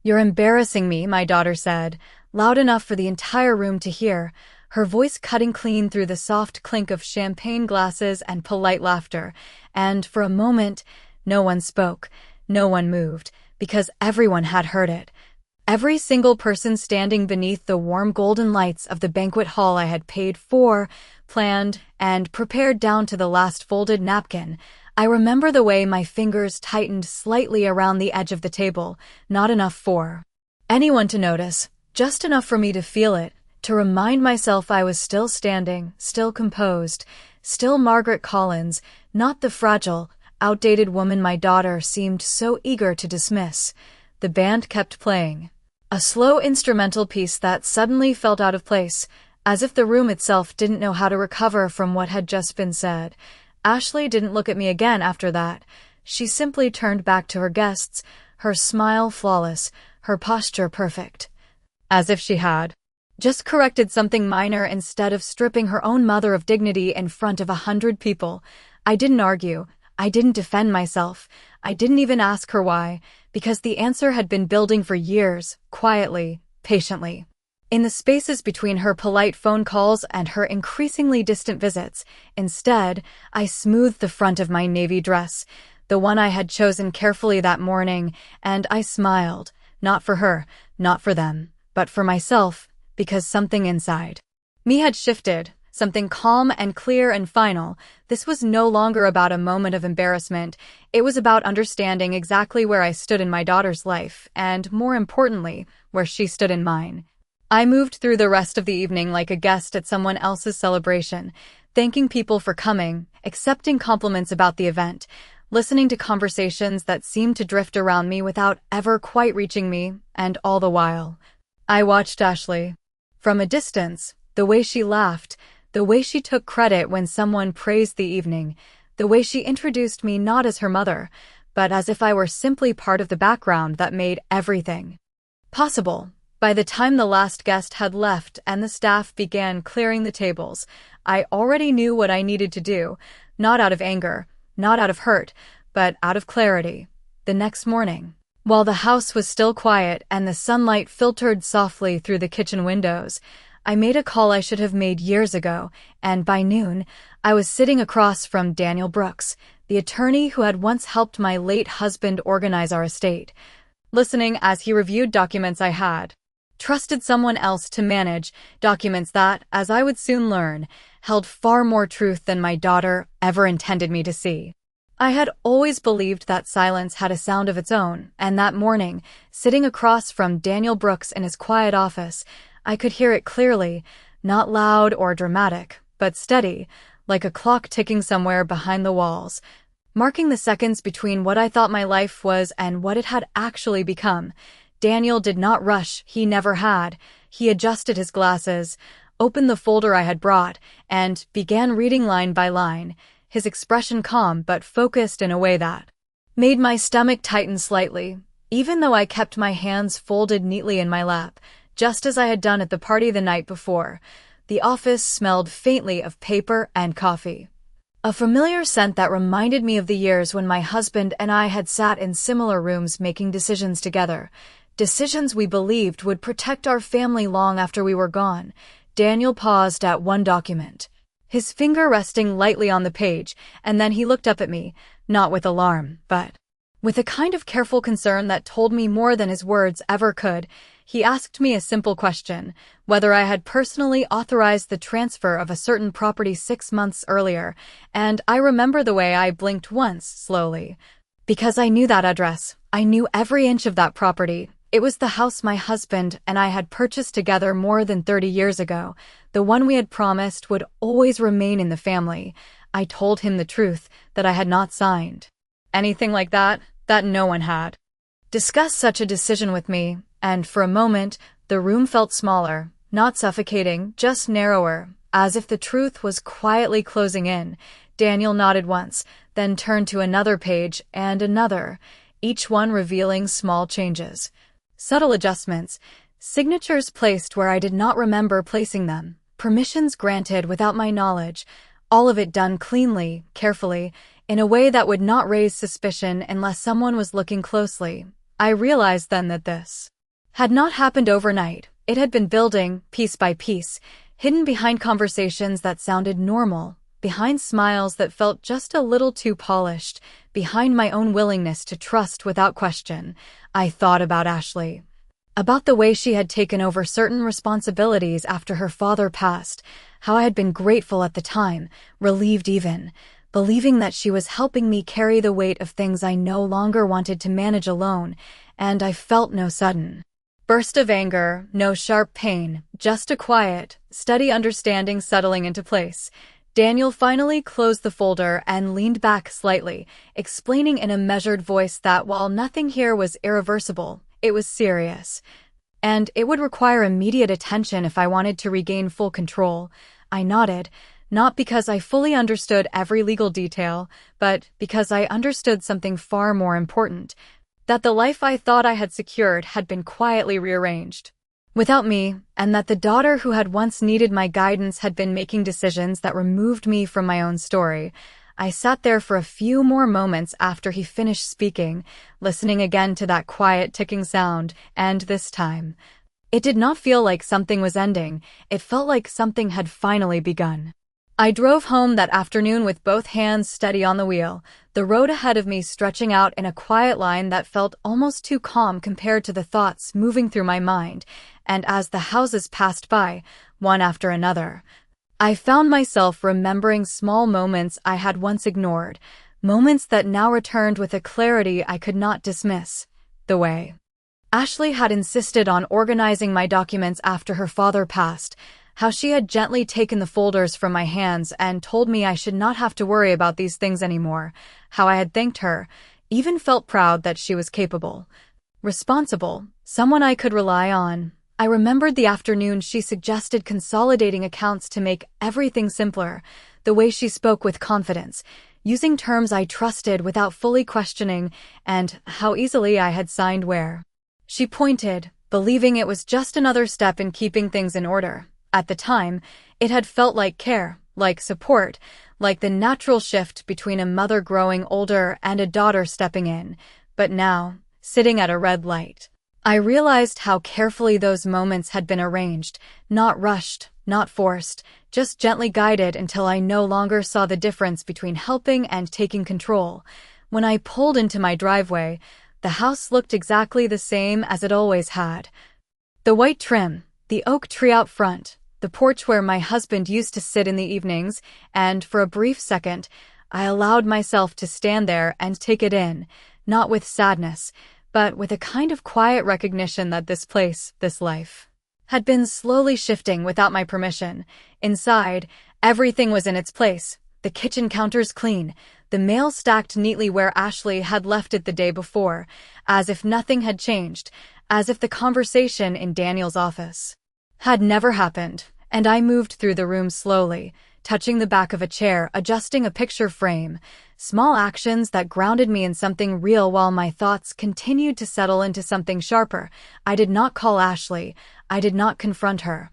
"You're embarrassing me," my daughter said, loud enough for the entire room to hear, her voice cutting clean through the soft clink of champagne glasses and polite laughter. And for a moment, no one spoke, no one moved, because everyone had heard it. Every single person standing beneath the warm golden lights of the banquet hall I had paid for, planned, and prepared down to the last folded napkin. I remember the way my fingers tightened slightly around the edge of the table, not enough for anyone to notice, just enough for me to feel it, to remind myself I was still standing, still composed, still Margaret Collins, not the fragile, outdated woman my daughter seemed so eager to dismiss. The band kept playing. A slow instrumental piece that suddenly felt out of place, as if the room itself didn't know how to recover from what had just been said. Ashley didn't look at me again after that. She simply turned back to her guests, her smile flawless, her posture perfect. As if she had just corrected something minor instead of stripping her own mother of dignity in front of 100 people. I didn't argue. I didn't defend myself. I didn't even ask her why, because the answer had been building for years, quietly, patiently. In the spaces between her polite phone calls and her increasingly distant visits, instead, I smoothed the front of my navy dress, the one I had chosen carefully that morning, and I smiled, not for her, not for them, but for myself, because something inside me had shifted. Something calm and clear and final. This was no longer about a moment of embarrassment. It was about understanding exactly where I stood in my daughter's life, and more importantly, where she stood in mine. I moved through the rest of the evening like a guest at someone else's celebration, thanking people for coming, accepting compliments about the event, listening to conversations that seemed to drift around me without ever quite reaching me, and all the while, I watched Ashley. From a distance, the way she laughed, the way she took credit when someone praised the evening, the way she introduced me not as her mother, but as if I were simply part of the background that made everything possible. By the time the last guest had left and the staff began clearing the tables, I already knew what I needed to do, not out of anger, not out of hurt, but out of clarity. The next morning, while the house was still quiet and the sunlight filtered softly through the kitchen windows, I made a call I should have made years ago, and by noon, I was sitting across from Daniel Brooks, the attorney who had once helped my late husband organize our estate, listening as he reviewed documents I had trusted someone else to manage, documents that, as I would soon learn, held far more truth than my daughter ever intended me to see. I had always believed that silence had a sound of its own, and that morning, sitting across from Daniel Brooks in his quiet office, I could hear it clearly, not loud or dramatic, but steady, like a clock ticking somewhere behind the walls, marking the seconds between what I thought my life was and what it had actually become. Daniel did not rush, he never had. He adjusted his glasses, opened the folder I had brought, and began reading line by line, his expression calm but focused in a way that made my stomach tighten slightly, even though I kept my hands folded neatly in my lap, just as I had done at the party the night before. The office smelled faintly of paper and coffee. A familiar scent that reminded me of the years when my husband and I had sat in similar rooms making decisions together. Decisions we believed would protect our family long after we were gone. Daniel paused at one document, his finger resting lightly on the page, and then he looked up at me, not with alarm, but with a kind of careful concern that told me more than his words ever could. He asked me a simple question, whether I had personally authorized the transfer of a certain property 6 months earlier, and I remember the way I blinked once, slowly. Because I knew that address. I knew every inch of that property. It was the house my husband and I had purchased together more than 30 years ago, the one we had promised would always remain in the family. I told him the truth, that I had not signed anything like that no one had discussed such a decision with me, and for a moment, the room felt smaller, not suffocating, just narrower, as if the truth was quietly closing in. Daniel nodded once, then turned to another page and another, each one revealing small changes. Subtle adjustments, signatures placed where I did not remember placing them, permissions granted without my knowledge, all of it done cleanly, carefully, in a way that would not raise suspicion unless someone was looking closely. I realized then that this had not happened overnight. It had been building, piece by piece, hidden behind conversations that sounded normal, behind smiles that felt just a little too polished, behind my own willingness to trust without question. I thought about Ashley. About the way she had taken over certain responsibilities after her father passed, how I had been grateful at the time, relieved even, believing that she was helping me carry the weight of things I no longer wanted to manage alone, and I felt no sudden burst of anger, no sharp pain, just a quiet, steady understanding settling into place. Daniel finally closed the folder and leaned back slightly, explaining in a measured voice that while nothing here was irreversible, it was serious, and it would require immediate attention if I wanted to regain full control. I nodded, not because I fully understood every legal detail, but because I understood something far more important, that the life I thought I had secured had been quietly rearranged without me, and that the daughter who had once needed my guidance had been making decisions that removed me from my own story. I sat there for a few more moments after he finished speaking, listening again to that quiet ticking sound, and this time, it did not feel like something was ending. It felt like something had finally begun. I drove home that afternoon with both hands steady on the wheel, the road ahead of me stretching out in a quiet line that felt almost too calm compared to the thoughts moving through my mind, and as the houses passed by, one after another, I found myself remembering small moments I had once ignored, moments that now returned with a clarity I could not dismiss. The way Ashley had insisted on organizing my documents after her father passed, how she had gently taken the folders from my hands and told me I should not have to worry about these things anymore, how I had thanked her, even felt proud that she was capable, responsible, someone I could rely on. I remembered the afternoon she suggested consolidating accounts to make everything simpler, the way she spoke with confidence, using terms I trusted without fully questioning, and how easily I had signed where she pointed, believing it was just another step in keeping things in order. At the time, it had felt like care, like support, like the natural shift between a mother growing older and a daughter stepping in. But now, sitting at a red light, I realized how carefully those moments had been arranged, not rushed, not forced, just gently guided until I no longer saw the difference between helping and taking control. When I pulled into my driveway, the house looked exactly the same as it always had. The white trim, the oak tree out front, the porch where my husband used to sit in the evenings, and for a brief second, I allowed myself to stand there and take it in, not with sadness, but with a kind of quiet recognition that this place, this life, had been slowly shifting without my permission. Inside, everything was in its place, the kitchen counters clean, the mail stacked neatly where Ashley had left it the day before, as if nothing had changed, as if the conversation in Daniel's office had never happened, and I moved through the room slowly, touching the back of a chair, adjusting a picture frame, small actions that grounded me in something real while my thoughts continued to settle into something sharper. I did not call Ashley, I did not confront her,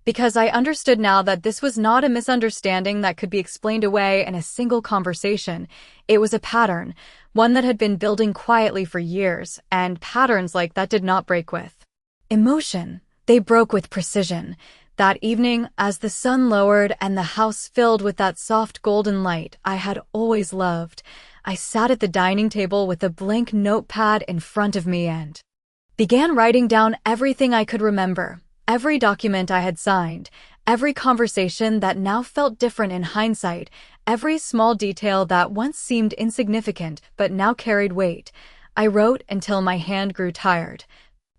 because I understood now that this was not a misunderstanding that could be explained away in a single conversation. It was a pattern, one that had been building quietly for years, and patterns like that did not break with emotion. They broke with precision. That evening, as the sun lowered and the house filled with that soft golden light I had always loved, I sat at the dining table with a blank notepad in front of me and began writing down everything I could remember, every document I had signed, every conversation that now felt different in hindsight, every small detail that once seemed insignificant but now carried weight. I wrote until my hand grew tired.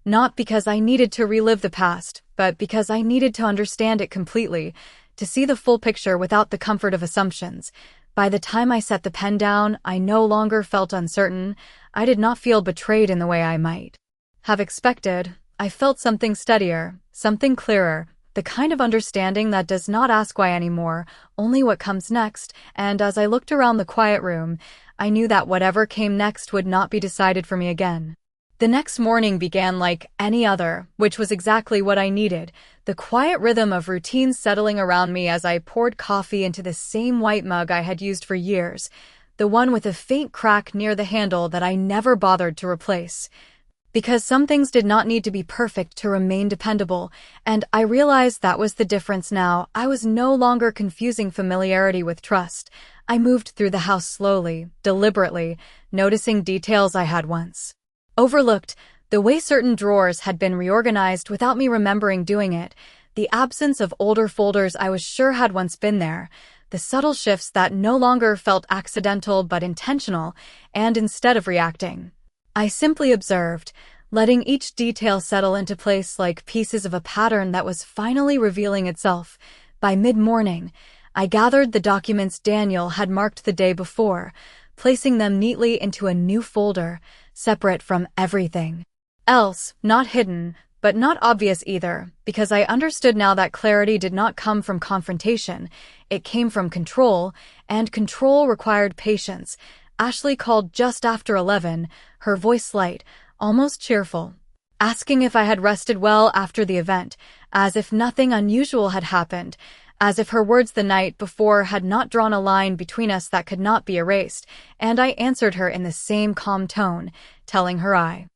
Not because I needed to relive the past, but because I needed to understand it completely, to see the full picture without the comfort of assumptions. By the time I set the pen down, I no longer felt uncertain. I did not feel betrayed in the way I might have expected. I felt something steadier, something clearer, the kind of understanding that does not ask why anymore, only what comes next. And as I looked around the quiet room, I knew that whatever came next would not be decided for me again. The next morning began like any other, which was exactly what I needed, the quiet rhythm of routine settling around me as I poured coffee into the same white mug I had used for years, the one with a faint crack near the handle that I never bothered to replace. Because some things did not need to be perfect to remain dependable, and I realized that was the difference now. I was no longer confusing familiarity with trust. I moved through the house slowly, deliberately, noticing details I had once overlooked, the way certain drawers had been reorganized without me remembering doing it, the absence of older folders I was sure had once been there, the subtle shifts that no longer felt accidental but intentional, and instead of reacting, I simply observed, letting each detail settle into place like pieces of a pattern that was finally revealing itself. By mid-morning, I gathered the documents Daniel had marked the day before, placing them neatly into a new folder, separate from everything else, not hidden, but not obvious either, because I understood now that clarity did not come from confrontation, it came from control, and control required patience. Ashley called just after 11, her voice light, almost cheerful, asking if I had rested well after the event, as if nothing unusual had happened, as if her words the night before had not drawn a line between us that could not be erased, and I answered her in the same calm tone, telling her I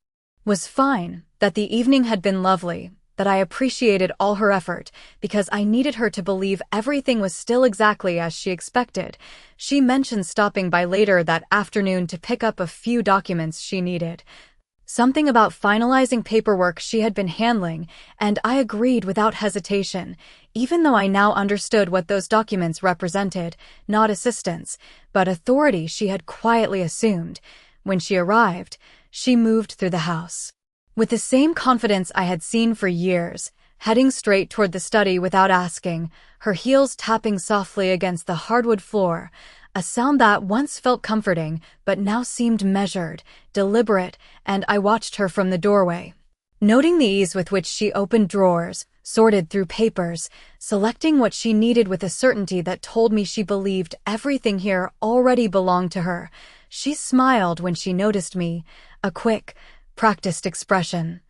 was fine, that the evening had been lovely, that I appreciated all her effort, because I needed her to believe everything was still exactly as she expected. She mentioned stopping by later that afternoon to pick up a few documents she needed. Something about finalizing paperwork she had been handling, and I agreed without hesitation, even though I now understood what those documents represented, not assistance, but authority she had quietly assumed. When she arrived, she moved through the house with the same confidence I had seen for years, heading straight toward the study without asking, her heels tapping softly against the hardwood floor, a sound that once felt comforting but now seemed measured, deliberate, and I watched her from the doorway, noting the ease with which she opened drawers, sorted through papers, selecting what she needed with a certainty that told me she believed everything here already belonged to her. She smiled when she noticed me, a quick, practiced expression,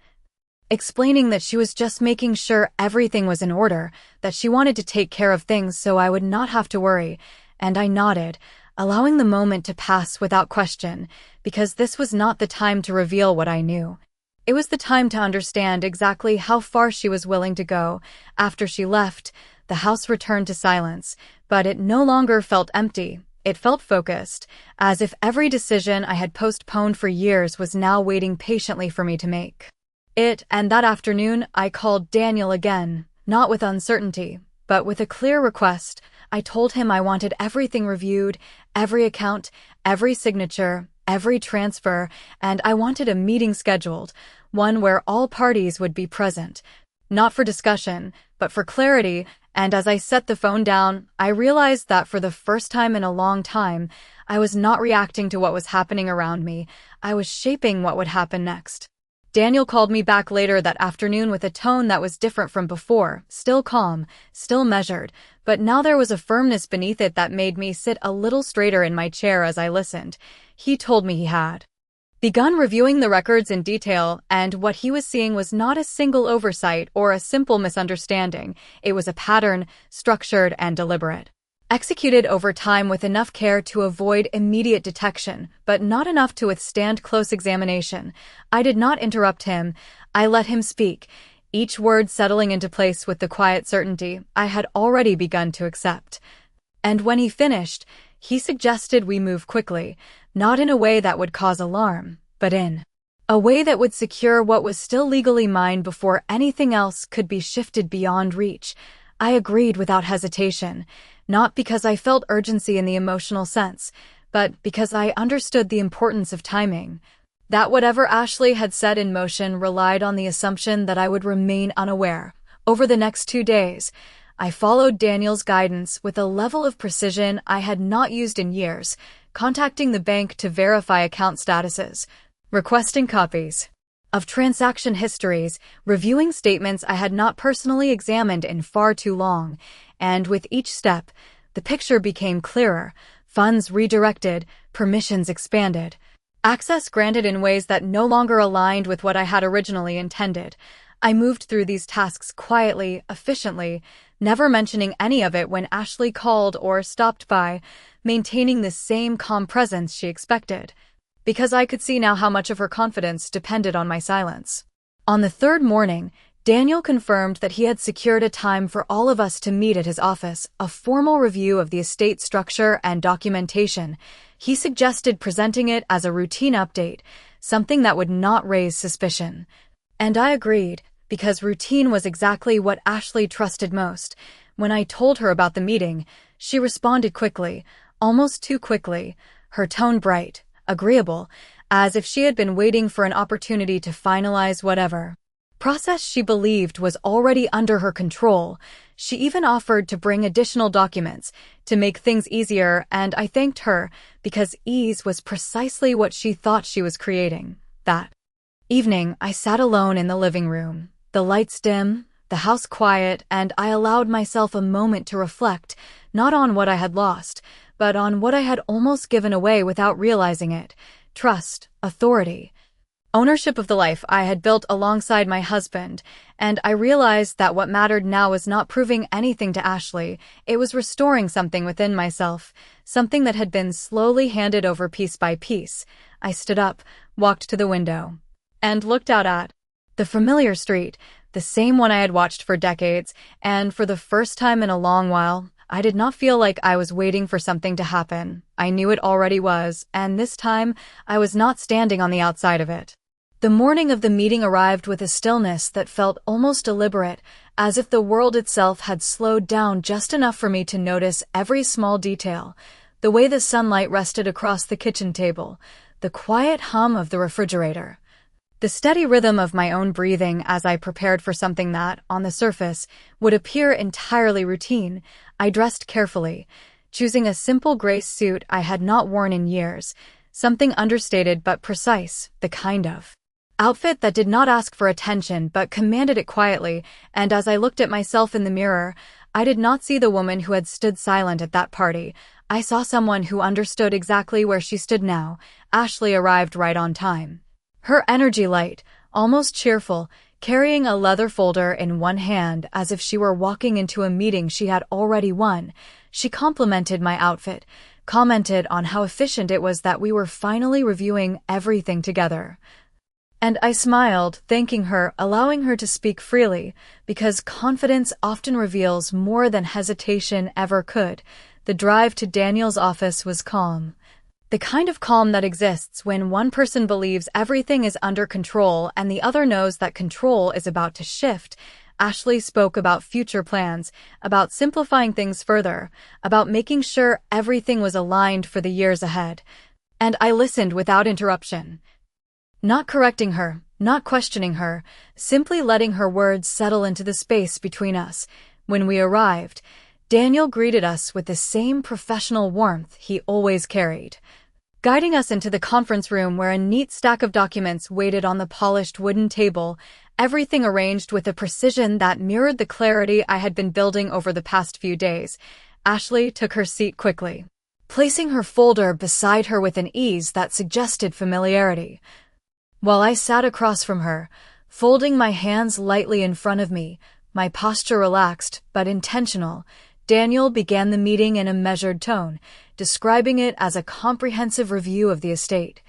explaining that she was just making sure everything was in order, that she wanted to take care of things so I would not have to worry, and I nodded, allowing the moment to pass without question, because this was not the time to reveal what I knew. It was the time to understand exactly how far she was willing to go. After she left, the house returned to silence, but it no longer felt empty. It felt focused, as if every decision I had postponed for years was now waiting patiently for me to make. And that afternoon, I called Daniel again, not with uncertainty, but with a clear request. I told him I wanted everything reviewed, every account, every signature, every transfer, and I wanted a meeting scheduled, one where all parties would be present, not for discussion, but for clarity. And as I set the phone down, I realized that for the first time in a long time, I was not reacting to what was happening around me. I was shaping what would happen next. Daniel called me back later that afternoon with a tone that was different from before, still calm, still measured, but now there was a firmness beneath it that made me sit a little straighter in my chair as I listened. He told me he had begun reviewing the records in detail, and what he was seeing was not a single oversight or a simple misunderstanding. It was a pattern, structured and deliberate, executed over time with enough care to avoid immediate detection, but not enough to withstand close examination. I did not interrupt him. I let him speak, each word settling into place with the quiet certainty I had already begun to accept. And when he finished, he suggested we move quickly, not in a way that would cause alarm, but in a way that would secure what was still legally mine before anything else could be shifted beyond reach. I agreed without hesitation, not because I felt urgency in the emotional sense, but because I understood the importance of timing. That whatever Ashley had set in motion relied on the assumption that I would remain unaware. Over the next 2 days, I followed Daniel's guidance with a level of precision I had not used in years, contacting the bank to verify account statuses, requesting copies of transaction histories, reviewing statements I had not personally examined in far too long, and with each step, the picture became clearer, funds redirected, permissions expanded, access granted in ways that no longer aligned with what I had originally intended. I moved through these tasks quietly, efficiently, never mentioning any of it when Ashley called or stopped by, maintaining the same calm presence she expected. because I could see now how much of her confidence depended on my silence. On the third morning, Daniel confirmed that he had secured a time for all of us to meet at his office, a formal review of the estate structure and documentation. He suggested presenting it as a routine update, something that would not raise suspicion. And I agreed, because routine was exactly what Ashley trusted most. When I told her about the meeting, she responded quickly, almost too quickly, her tone bright, agreeable, as if she had been waiting for an opportunity to finalize whatever process she believed was already under her control. She even offered to bring additional documents to make things easier, and I thanked her because ease was precisely what she thought she was creating. That evening, I sat alone in the living room, the lights dim, the house quiet, and I allowed myself a moment to reflect, not on what I had lost, but on what I had almost given away without realizing it: trust, authority, ownership of the life I had built alongside my husband. And I realized that what mattered now was not proving anything to Ashley, it was restoring something within myself, something that had been slowly handed over piece by piece. I stood up, walked to the window, and looked out at the familiar street, the same one I had watched for decades, and for the first time in a long while, I did not feel like I was waiting for something to happen. I knew it already was, and this time, I was not standing on the outside of it. The morning of the meeting arrived with a stillness that felt almost deliberate, as if the world itself had slowed down just enough for me to notice every small detail: the way the sunlight rested across the kitchen table, the quiet hum of the refrigerator, the steady rhythm of my own breathing as I prepared for something that, on the surface, would appear entirely routine. I dressed carefully, choosing a simple gray suit I had not worn in years, something understated but precise, the kind of outfit that did not ask for attention but commanded it quietly. And as I looked at myself in the mirror, I did not see the woman who had stood silent at that party. I saw someone who understood exactly where she stood now. Ashley arrived right on time. Her energy light, almost cheerful, carrying a leather folder in one hand as if she were walking into a meeting she had already won. She complimented my outfit, commented on how efficient it was that we were finally reviewing everything together. And I smiled, thanking her, allowing her to speak freely, because confidence often reveals more than hesitation ever could. The drive to Daniel's office was calm. The kind of calm that exists when one person believes everything is under control and the other knows that control is about to shift. Ashley spoke about future plans, about simplifying things further, about making sure everything was aligned for the years ahead. And I listened without interruption. Not correcting her, not questioning her, simply letting her words settle into the space between us. When we arrived, Daniel greeted us with the same professional warmth he always carried, guiding us into the conference room where a neat stack of documents waited on the polished wooden table, everything arranged with a precision that mirrored the clarity I had been building over the past few days. Ashley took her seat quickly, placing her folder beside her with an ease that suggested familiarity, while I sat across from her, folding my hands lightly in front of me, my posture relaxed but intentional. Daniel began the meeting in a measured tone, describing it as a comprehensive review of the estate,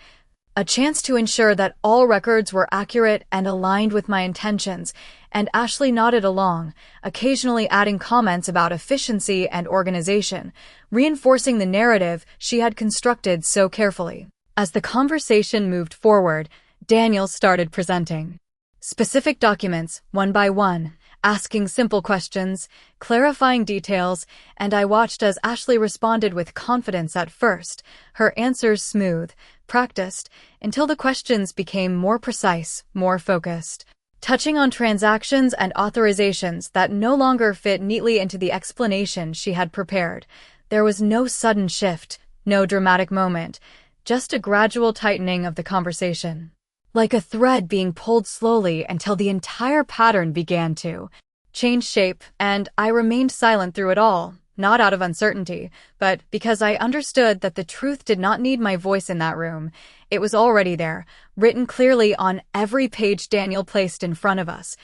a chance to ensure that all records were accurate and aligned with my intentions, and Ashley nodded along, occasionally adding comments about efficiency and organization, reinforcing the narrative she had constructed so carefully. As the conversation moved forward, Daniel started presenting specific documents, one by one, asking simple questions, clarifying details, and I watched as Ashley responded with confidence at first, her answers smooth, practiced, until the questions became more precise, more focused, touching on transactions and authorizations that no longer fit neatly into the explanation she had prepared. There was no sudden shift, no dramatic moment, just a gradual tightening of the conversation, like a thread being pulled slowly until the entire pattern began to change shape, and I remained silent through it all, not out of uncertainty, but because I understood that the truth did not need my voice in that room. It was already there, written clearly on every page Daniel placed in front of us,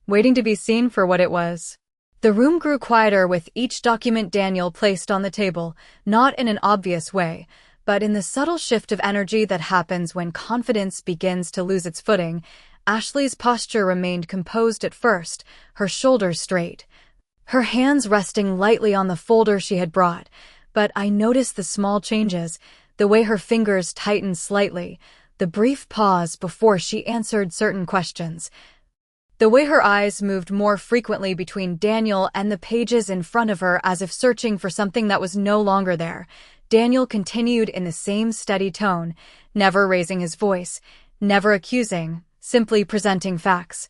waiting to be seen for what it was. The room grew quieter with each document Daniel placed on the table, not in an obvious way, but in the subtle shift of energy that happens when confidence begins to lose its footing, Ashley's posture remained composed at first, her shoulders straight, her hands resting lightly on the folder she had brought. But I noticed the small changes, the way her fingers tightened slightly, the brief pause before she answered certain questions, the way her eyes moved more frequently between Daniel and the pages in front of her as if searching for something that was no longer there. Daniel continued in the same steady tone, never raising his voice, never accusing, simply presenting facts,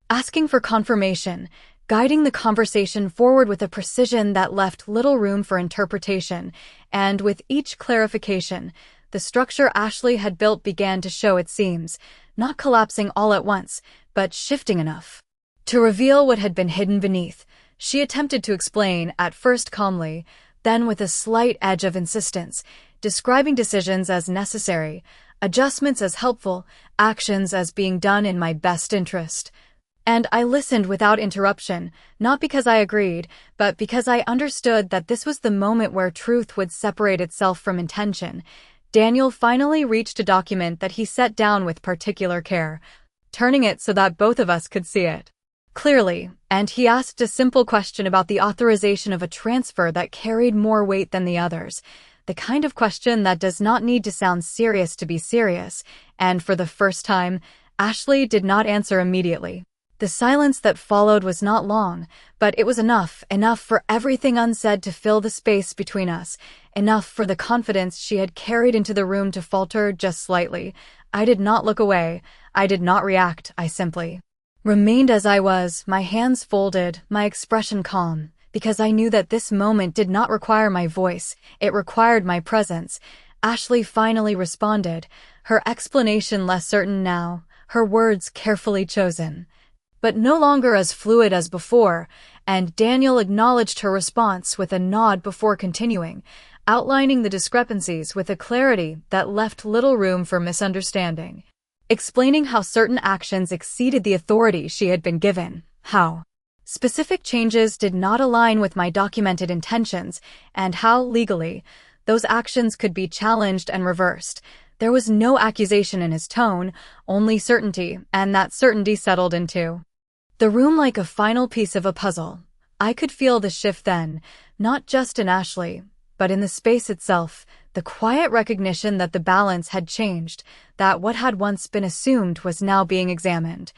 asking for confirmation, guiding the conversation forward with a precision that left little room for interpretation, and with each clarification, the structure Ashley had built began to show its seams, not collapsing all at once, but shifting enough to reveal what had been hidden beneath. She attempted to explain, at first calmly, then with a slight edge of insistence, describing decisions as necessary, adjustments as helpful, actions as being done in my best interest. And I listened without interruption, not because I agreed, but because I understood that this was the moment where truth would separate itself from intention. Daniel finally reached a document that he set down with particular care, turning it so that both of us could see it clearly, and he asked a simple question about the authorization of a transfer that carried more weight than the others, the kind of question that does not need to sound serious to be serious, and for the first time, Ashley did not answer immediately. The silence that followed was not long, but it was enough for everything unsaid to fill the space between us, enough for the confidence she had carried into the room to falter just slightly. I did not look away, I did not react, I simply remained as I was, my hands folded, my expression calm, because I knew that this moment did not require my voice, it required my presence. Ashley finally responded, her explanation less certain now, her words carefully chosen, but no longer as fluid as before, and Daniel acknowledged her response with a nod before continuing, outlining the discrepancies with a clarity that left little room for misunderstanding, explaining how certain actions exceeded the authority she had been given, how specific changes did not align with my documented intentions, and how, legally, those actions could be challenged and reversed. There was no accusation in his tone, only certainty, and that certainty settled into the room like a final piece of a puzzle. I could feel the shift then, not just in Ashley, but in the space itself, the quiet recognition that the balance had changed, that what had once been assumed was now being examined.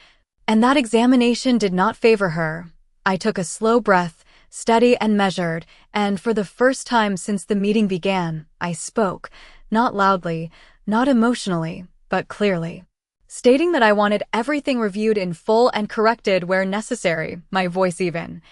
And that examination did not favor her. I took a slow breath, steady and measured, and for the first time since the meeting began, I spoke, not loudly, not emotionally, but clearly, stating that I wanted everything reviewed in full and corrected where necessary, my voice even,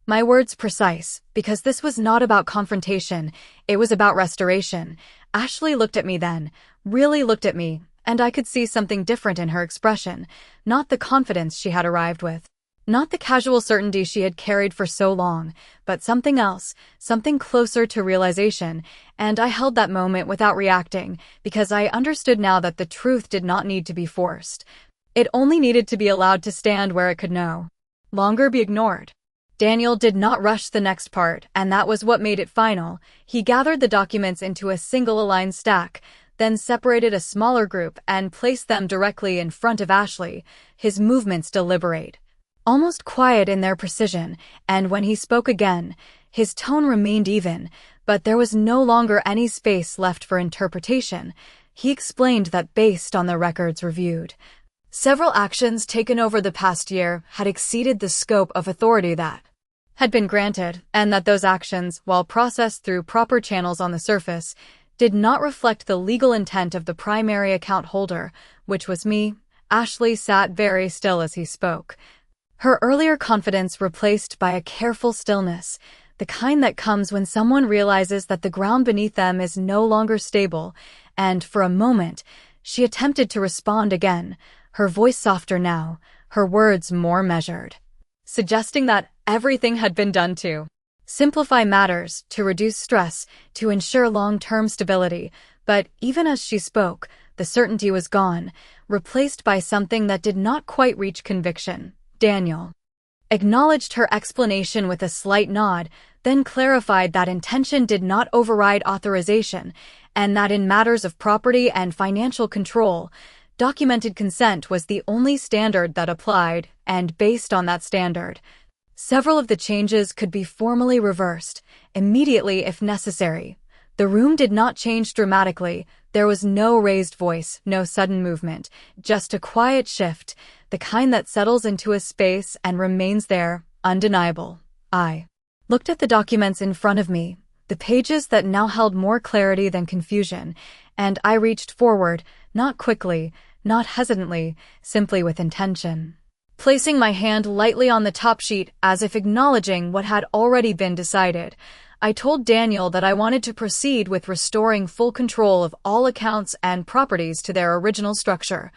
my words precise, because this was not about confrontation, it was about restoration. Ashley looked at me then, really looked at me, and I could see something different in her expression, not the confidence she had arrived with, not the casual certainty she had carried for so long, but something else, something closer to realization, and I held that moment without reacting, because I understood now that the truth did not need to be forced. It only needed to be allowed to stand where it could no longer be ignored. Daniel did not rush the next part, and that was what made it final. He gathered the documents into a single aligned stack, then separated a smaller group and placed them directly in front of Ashley, his movements deliberate, almost quiet in their precision, and when he spoke again, his tone remained even, but there was no longer any space left for interpretation. He explained that based on the records reviewed, several actions taken over the past year had exceeded the scope of authority that had been granted, and that those actions, while processed through proper channels on the surface, did not reflect the legal intent of the primary account holder, which was me. Ashley sat very still as he spoke, her earlier confidence replaced by a careful stillness, the kind that comes when someone realizes that the ground beneath them is no longer stable, and for a moment, she attempted to respond again, her voice softer now, her words more measured, suggesting that everything had been done to simplify matters, to reduce stress, to ensure long-term stability. But even as she spoke, the certainty was gone, replaced by something that did not quite reach conviction. Daniel acknowledged her explanation with a slight nod, then clarified that intention did not override authorization, and that in matters of property and financial control, documented consent was the only standard that applied, and based on that standard, several of the changes could be formally reversed, immediately if necessary. The room did not change dramatically. There was no raised voice, no sudden movement, just a quiet shift, the kind that settles into a space and remains there, undeniable. I looked at the documents in front of me, the pages that now held more clarity than confusion, and I reached forward, not quickly, not hesitantly, simply with intention. Placing my hand lightly on the top sheet as if acknowledging what had already been decided, I told Daniel that I wanted to proceed with restoring full control of all accounts and properties to their original structure,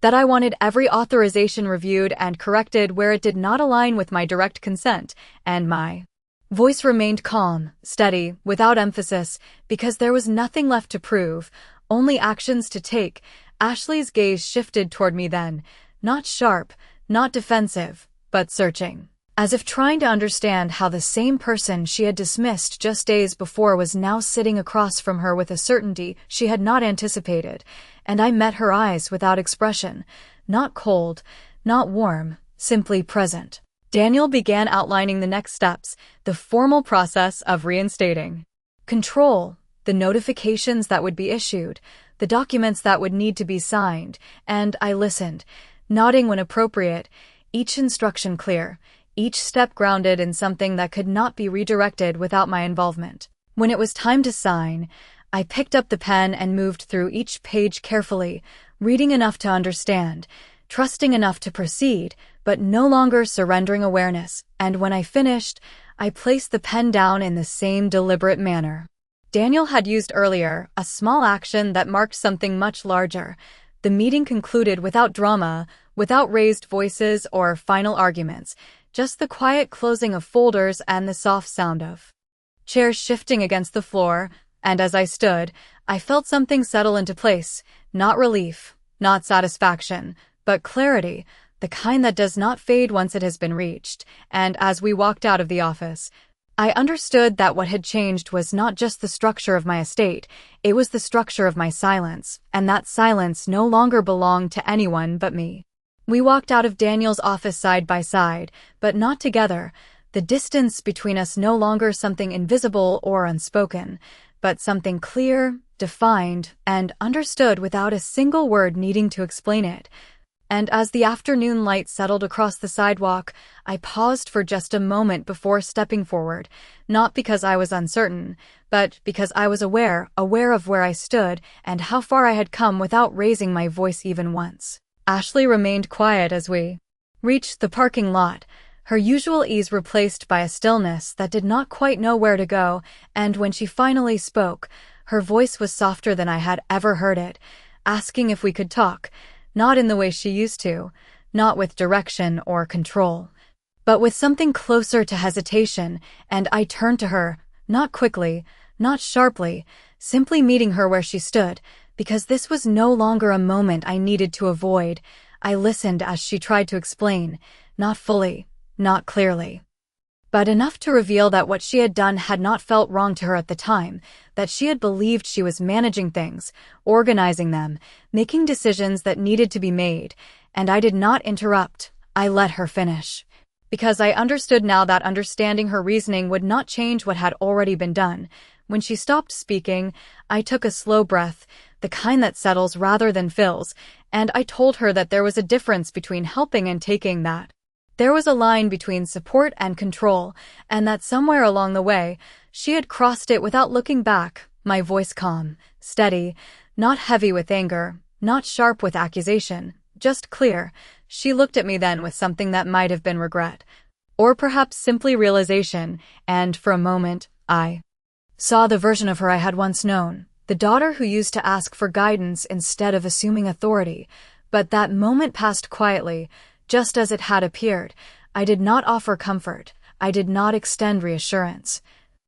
that I wanted every authorization reviewed and corrected where it did not align with my direct consent, and my voice remained calm, steady, without emphasis, because there was nothing left to prove, only actions to take. Ashley's gaze shifted toward me then, not sharp, not defensive, but searching, as if trying to understand how the same person she had dismissed just days before was now sitting across from her with a certainty she had not anticipated, and I met her eyes without expression, not cold, not warm, simply present. Daniel began outlining the next steps, the formal process of reinstating control, the notifications that would be issued, the documents that would need to be signed, and I listened, nodding when appropriate, each instruction clear, each step grounded in something that could not be redirected without my involvement. When it was time to sign, I picked up the pen and moved through each page carefully, reading enough to understand, trusting enough to proceed, but no longer surrendering awareness, and when I finished, I placed the pen down in the same deliberate manner Daniel had used earlier, a small action that marked something much larger. The meeting concluded without drama, without raised voices or final arguments, just the quiet closing of folders and the soft sound of chairs shifting against the floor, and as I stood, I felt something settle into place, not relief, not satisfaction, but clarity, the kind that does not fade once it has been reached, and as we walked out of the office, I understood that what had changed was not just the structure of my estate, it was the structure of my silence, and that silence no longer belonged to anyone but me. We walked out of Daniel's office side by side, but not together, the distance between us no longer something invisible or unspoken, but something clear, defined, and understood without a single word needing to explain it. And as the afternoon light settled across the sidewalk, I paused for just a moment before stepping forward, not because I was uncertain, but because I was aware of where I stood and how far I had come without raising my voice even once. Ashley remained quiet as we reached the parking lot, her usual ease replaced by a stillness that did not quite know where to go, and when she finally spoke, her voice was softer than I had ever heard it, asking if we could talk. Not in the way she used to, not with direction or control, but with something closer to hesitation, and I turned to her, not quickly, not sharply, simply meeting her where she stood, because this was no longer a moment I needed to avoid. I listened as she tried to explain, not fully, not clearly, but enough to reveal that what she had done had not felt wrong to her at the time, that she had believed she was managing things, organizing them, making decisions that needed to be made, and I did not interrupt. I let her finish. Because I understood now that understanding her reasoning would not change what had already been done. When she stopped speaking, I took a slow breath, the kind that settles rather than fills, and I told her that there was a difference between helping and taking, that there was a line between support and control, and that somewhere along the way, she had crossed it without looking back, my voice calm, steady, not heavy with anger, not sharp with accusation, just clear. She looked at me then with something that might have been regret, or perhaps simply realization, and for a moment, I saw the version of her I had once known, the daughter who used to ask for guidance instead of assuming authority. But that moment passed quietly, just as it had appeared. I did not offer comfort. I did not extend reassurance.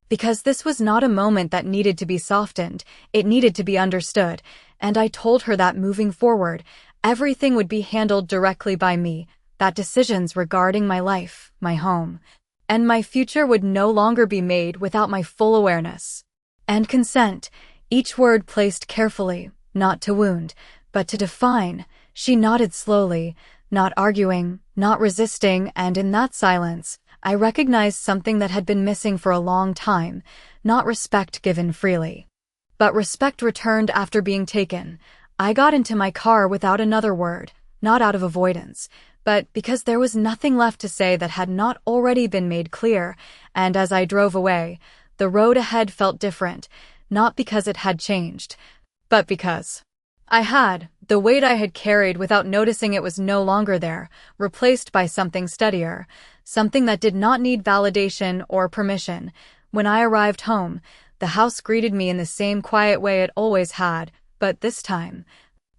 Because this was not a moment that needed to be softened, it needed to be understood, and I told her that moving forward, everything would be handled directly by me, that decisions regarding my life, my home, and my future would no longer be made without my full awareness and consent. Each word placed carefully, not to wound, but to define. She nodded slowly, not arguing, not resisting, and in that silence, I recognized something that had been missing for a long time, not respect given freely. But respect returned after being taken. I got into my car without another word, not out of avoidance, but because there was nothing left to say that had not already been made clear, and as I drove away, the road ahead felt different, not because it had changed, but because the weight I had carried without noticing it was no longer there, replaced by something steadier, something that did not need validation or permission. When I arrived home, the house greeted me in the same quiet way it always had, but this time,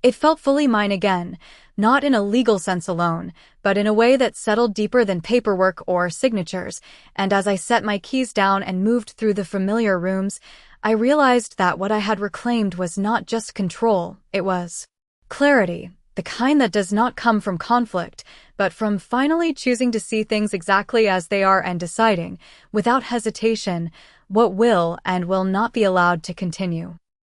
it felt fully mine again, not in a legal sense alone, but in a way that settled deeper than paperwork or signatures, and as I set my keys down and moved through the familiar rooms, I realized that what I had reclaimed was not just control, it was clarity, the kind that does not come from conflict, but from finally choosing to see things exactly as they are and deciding, without hesitation, what will and will not be allowed to continue.